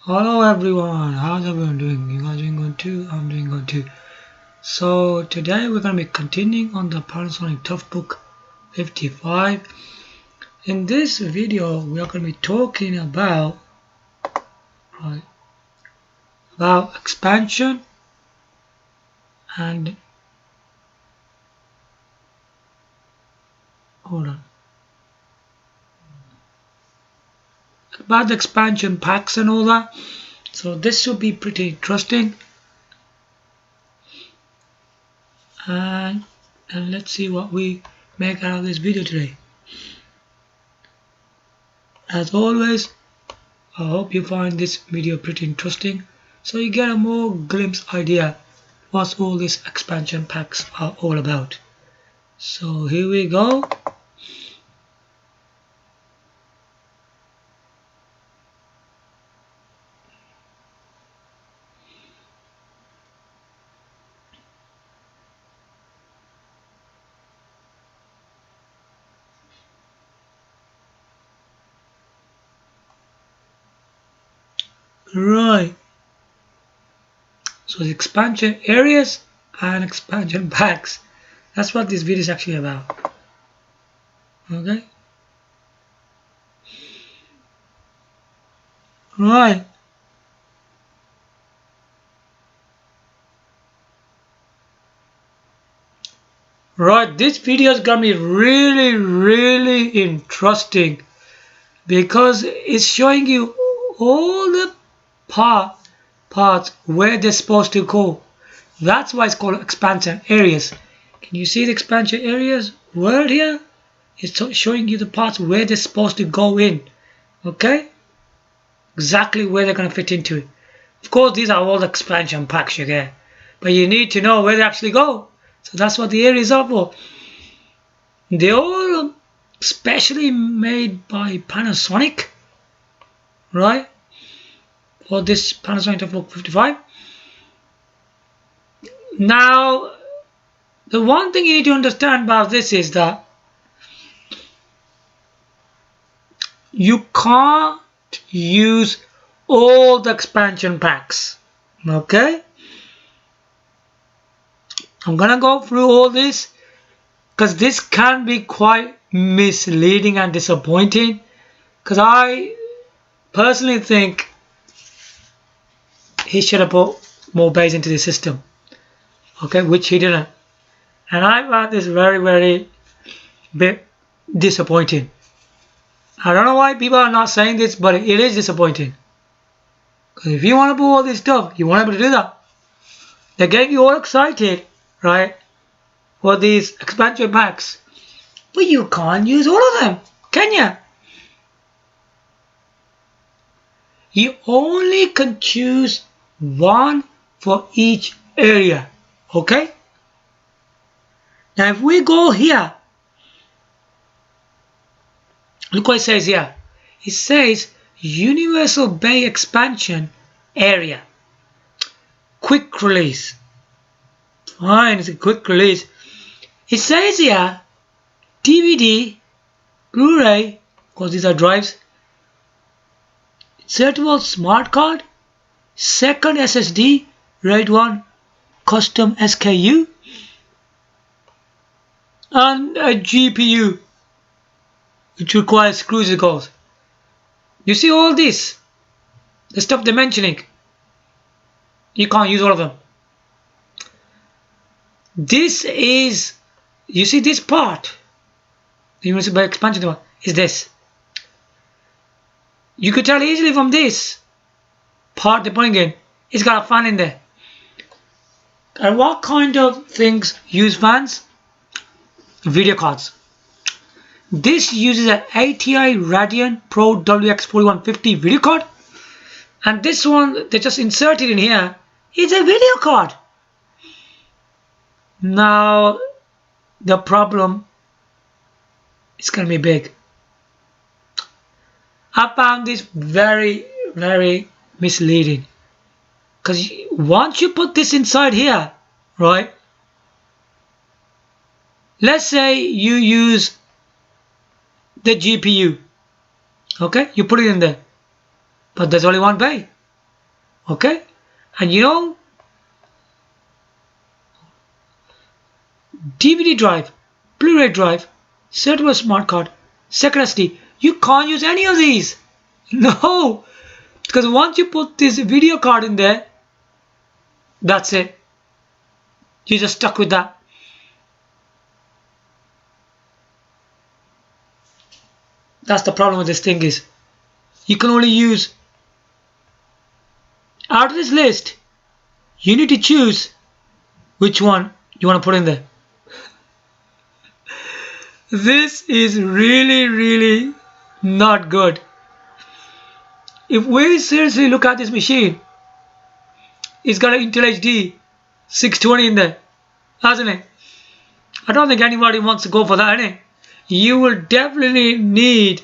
Hello everyone, how's everyone doing? You guys doing good too? I'm doing good too. So today we're going to be continuing on the Panasonic TOUGHBOOK 55. In this video we are going to be talking about expansion and about the expansion packs and all that. So this should be pretty interesting. And let's see what we make out of this video today. As always, I hope you find this video pretty interesting, so you get a more glimpse idea what all these expansion packs are all about. So here we go. Right, so the expansion areas and expansion packs, that's what this video is actually about. Okay, right. Right, this video is gonna be really interesting because it's showing you all the parts where they're supposed to go. That's why it's called expansion areas. Can you see the expansion areas word here? It's showing you the parts where they're supposed to go in. Okay, exactly where they're going to fit into it. Of course, these are all the expansion packs you get, but you need to know where they actually go. So that's what the areas are for. They're all specially made by Panasonic, right? For this Panasonic TOUGHBOOK 55. Now, the one thing you need to understand about this is that you can't use all the expansion packs. Okay? I'm gonna go through all this because this can be quite misleading and disappointing, because I personally think he should have put more base into the system, okay, which he didn't, and I found this very bit disappointing. I don't know why people are not saying this, but it is disappointing, because if you want to put all this stuff, you want to be able to do that. They're getting you all excited, right, for these expansion packs, but you can't use all of them, can you? You only can choose one for each area. Okay? Now if we go here, look what it says here. It says Universal Bay Expansion Area. Quick release. Fine, it's a quick release. It says here DVD, Blu-ray, because these are drives, insertable smart card, second SSD, RAID 1 custom SKU, and a GPU which requires crucicles. You see all this, the stuff they're mentioning, you can't use all of them. This is, you see this part, the Universal Bay Expansion one, is this. You could tell easily from this part they're putting in, it's got a fan in there. And what kind of things use fans? Video cards. This uses an ATI Radeon Pro WX4150 video card, and this one they just inserted in here is a video card. Now the problem is going to be big. I found this very misleading, because once you put this inside here, right, let's say you use the GPU, okay, you put it in there, but there's only one bay. Okay, and you know, DVD drive, Blu-ray drive, certified smart card, second SD. You can't use any of these. No, because once you put this video card in there, that's it. You're just stuck with that. That's the problem with this thing is, you can only use, out of this list, you need to choose which one you want to put in there. This is really, really not good. If we seriously look at this machine, it's got an Intel HD 620 in there, hasn't it? I don't think anybody wants to go for that, innit? You will definitely need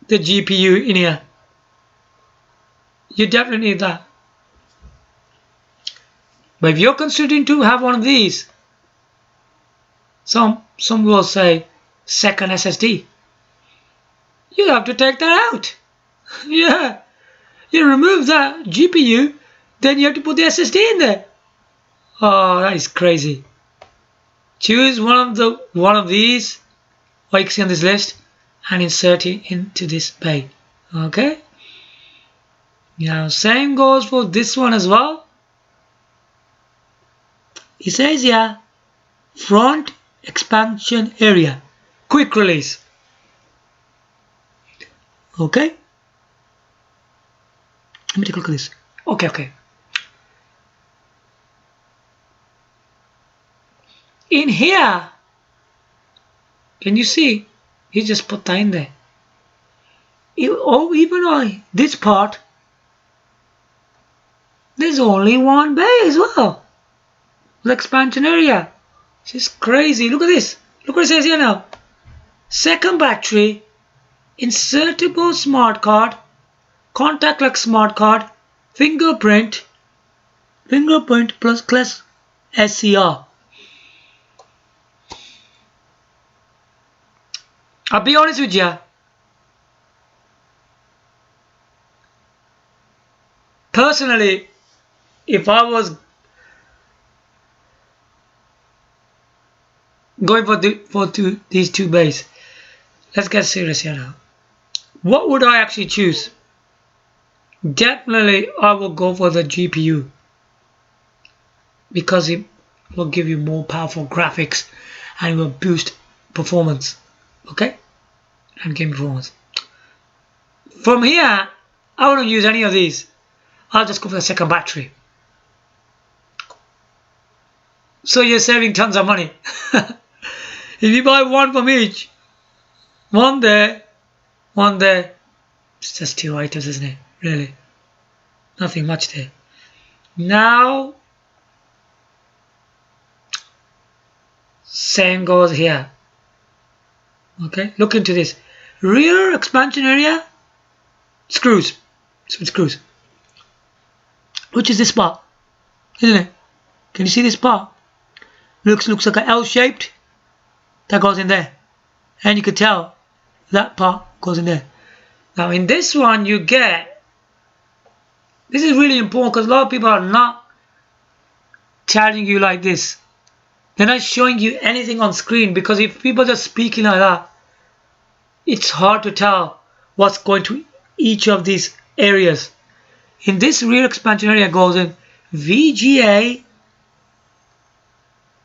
the GPU in here. You definitely need that. But if you're considering to have one of these, some will say second SSD, you have to take that out. Yeah, you remove that GPU, then you have to put the SSD in there. Oh, that is crazy. Choose one of these, what you can see on this list, and insert it into this bay. Okay. Now same goes for this one as well. It says here, front expansion area, quick release. Okay. Let me take a look at this. Okay. In here, can you see? He just put that in there. Even on this part, there's only one bay as well. The expansion area. It's just crazy. Look at this. Look what it says here now. Second battery, insertable smart card, contactless smart card, fingerprint plus SCR. I'll be honest with you. Personally, if I was going for these two bays, let's get serious here now. What would I actually choose? Definitely, I will go for the GPU because it will give you more powerful graphics and it will boost performance. Okay, and game performance. From here, I wouldn't use any of these. I'll just go for the second battery. So you're saving tons of money. If you buy one from each, one there, it's just two items, isn't it? Really, nothing much there. Now, same goes here. Okay, look into this. Rear expansion area, screws. Some screws. Which is this part, isn't it? Can you see this part? Looks like an L-shaped. That goes in there. And you can tell that part goes in there. Now in this one you get, this is really important because a lot of people are not telling you like this. They're not showing you anything on screen, because if people are just speaking like that, it's hard to tell what's going to each of these areas. In this rear expansion area goes in VGA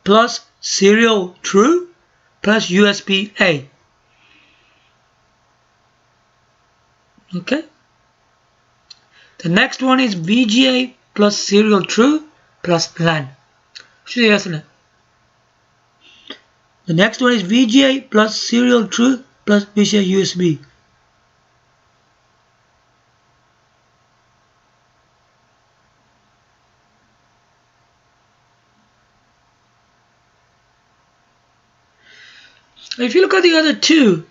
plus serial true plus USB A. Okay. The next one is VGA plus serial true plus LAN. Yes, isn't it? The next one is VGA plus serial true plus VGA USB. If you look at the other two,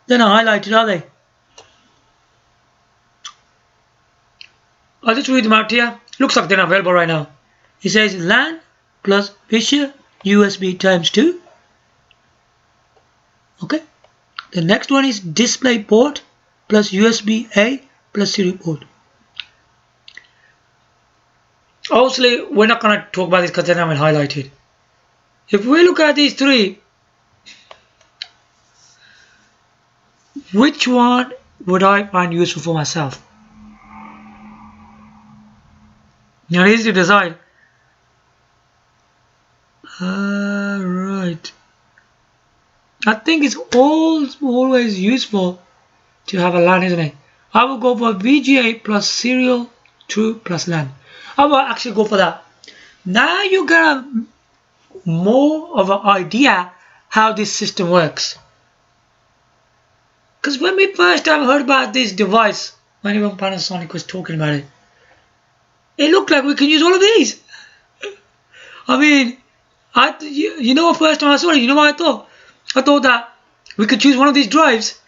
they're not highlighted, are they? I'll just read them out here. Looks like they're not available right now. It says LAN plus Fisher USB times 2. Okay. The next one is display port plus USB A plus serial port. obviously we're not going to talk about this because then I will highlight it. If we look at these three, which one would I find useful for myself? Now easy to decide. Right. I think it's always useful to have a LAN, isn't it? I will go for VGA plus serial true plus LAN. I will actually go for that. Now you get more of an idea how this system works. Because when we first time heard about this device, when even Panasonic was talking about it, it looked like we can use all of these. I mean, you know, first time I saw it, you know what I thought? I thought that we could choose one of these drives.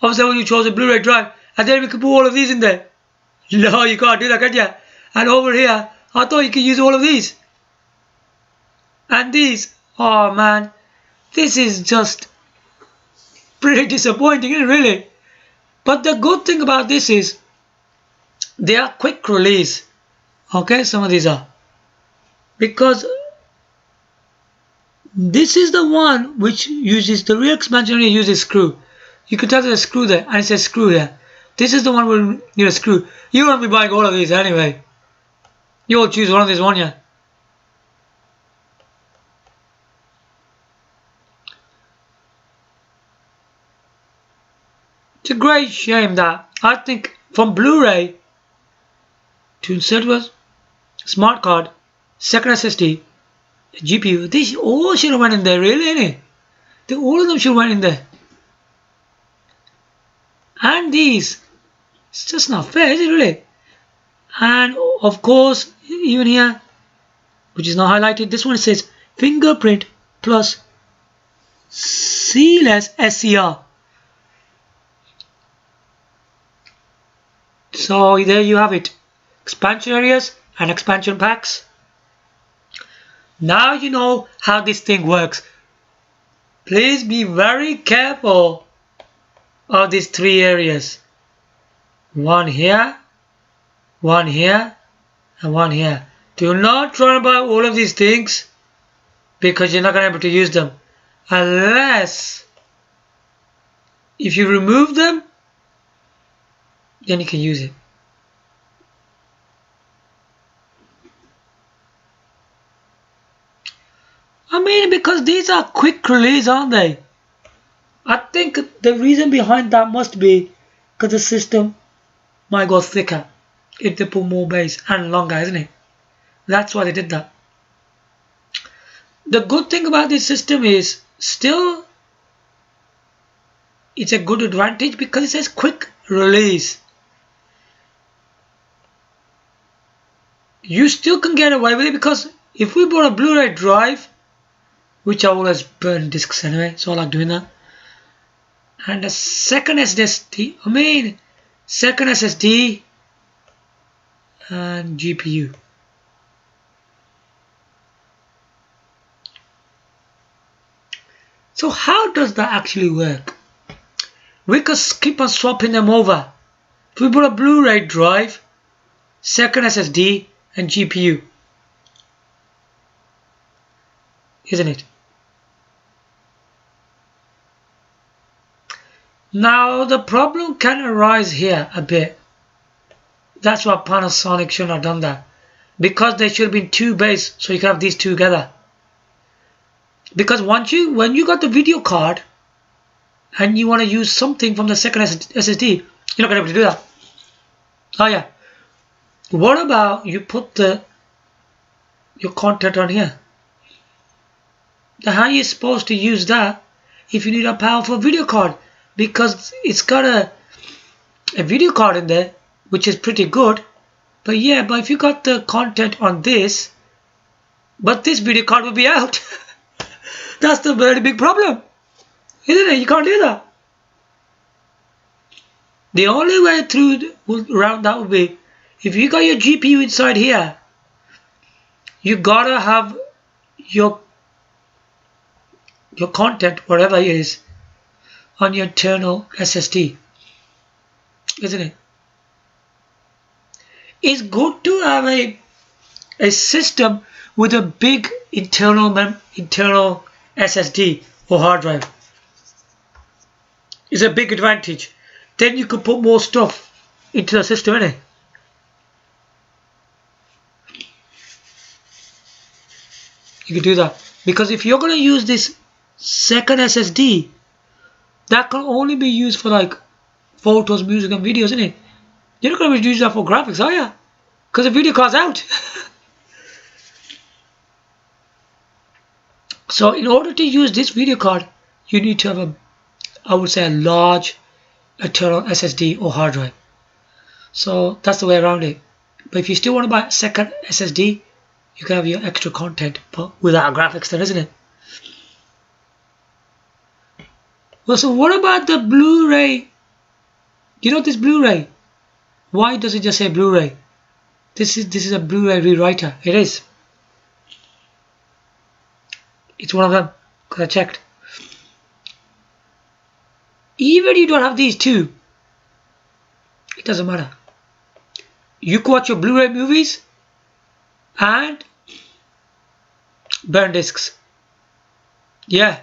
Obviously, when you chose a Blu-ray drive, and then we could put all of these in there. No, you can't do that, can you? And over here, I thought you could use all of these. And these, oh man, this is just pretty disappointing, isn't it, really? But the good thing about this is they are quick release. Okay, some of these are. Because this is the one which uses the real expansion only uses screw. You can tell there's a screw there and it says screw here. This is the one where you need a screw. You won't be buying all of these anyway. You'll choose one of these, won't you? It's a great shame that I think from Blu-ray to insert was smart card, second SSD, GPU, these all should have went in there, really, innit? All of them should have went in there. And these, it's just not fair, is it really? And of course, even here, which is not highlighted, this one says fingerprint plus seamless SCR. So there you have it. Expansion areas and expansion packs. Now you know how this thing works. Please be very careful of these three areas. One here, and one here. Do not try and buy all of these things because you're not going to be able to use them. Unless if you remove them, then you can use it. I mean, because these are quick release, aren't they? I think the reason behind that must be because the system might go thicker if they put more bass and longer, isn't it? That's why they did that. The good thing about this system is still it's a good advantage because it says quick release. You still can get away with it because if we bought a Blu-ray drive, which I always burn discs anyway, so I like doing that, and a second SSD, second SSD and GPU. So how does that actually work? We could keep on swapping them over. If we put a Blu-ray drive, second SSD and GPU, isn't it? Now the problem can arise here a bit. That's why Panasonic should not have done that. Because they should have been two bays, so you can have these two together. Because when you got the video card and you want to use something from the second SSD, you're not going to be able to do that. Oh yeah. What about you put your content on here? Now how are you supposed to use that if you need a powerful video card? Because it's got a video card in there, which is pretty good. But yeah, but if you got the content on this, but this video card will be out. That's the very big problem, isn't it? You can't do that. The only way around that would be if you got your GPU inside here, you gotta have your content, whatever it is, on your internal SSD, isn't it? It's good to have a a system with a big internal SSD or hard drive. It's a big advantage. Then you could put more stuff into the system, innit? You could do that. Because if you're going to use this second SSD, that can only be used for like photos, music and videos, isn't it? You're not going to use that for graphics, are you? Because the video card's out. So in order to use this video card, you need to have a, I would say, a large internal SSD or hard drive. So that's the way around it. But if you still want to buy a second SSD, you can have your extra content, but without graphics then, isn't it? Well, so what about the Blu-ray? You know this Blu-ray? Why does it just say Blu-ray? This is a Blu-ray rewriter. It is. It's one of them, because I checked. Even if you don't have these two, it doesn't matter. You can watch your Blu-ray movies and burn discs. Yeah,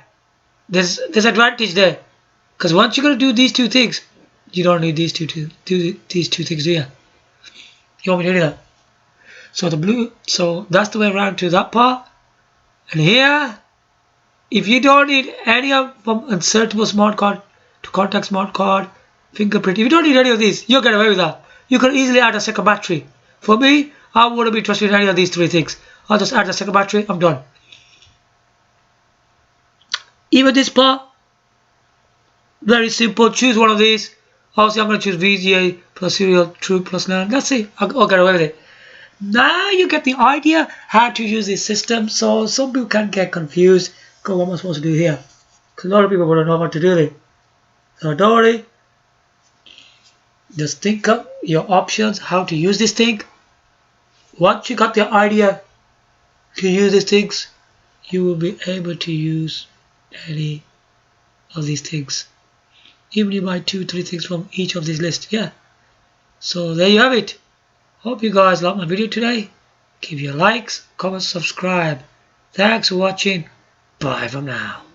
there's advantage there, because once you're going to do these two things, you don't need these two things, do you? You want me to do that? So that's the way around to that part. And here, if you don't need any of from insertable smart card to contact smart card, fingerprint, if you don't need any of these, you'll get away with that. You can easily add a second battery. For me, I wouldn't be interested in any of these three things. I'll just add a second battery, I'm done. Even this part, very simple, choose one of these. Obviously I'm going to choose VGA plus serial true plus LAN. That's it, I'll get away with it. Now you get the idea how to use this system, so some people can get confused. What am I supposed to do here? Because a lot of people wouldn't know what to do with it. So don't worry. Just think of your options, how to use this thing. Once you got the idea to use these things, you will be able to use any of these things. Even you buy 2-3 things from each of these lists. Yeah. So there you have it. Hope you guys liked my video today. Give your likes, comments, subscribe. Thanks for watching. Bye from now.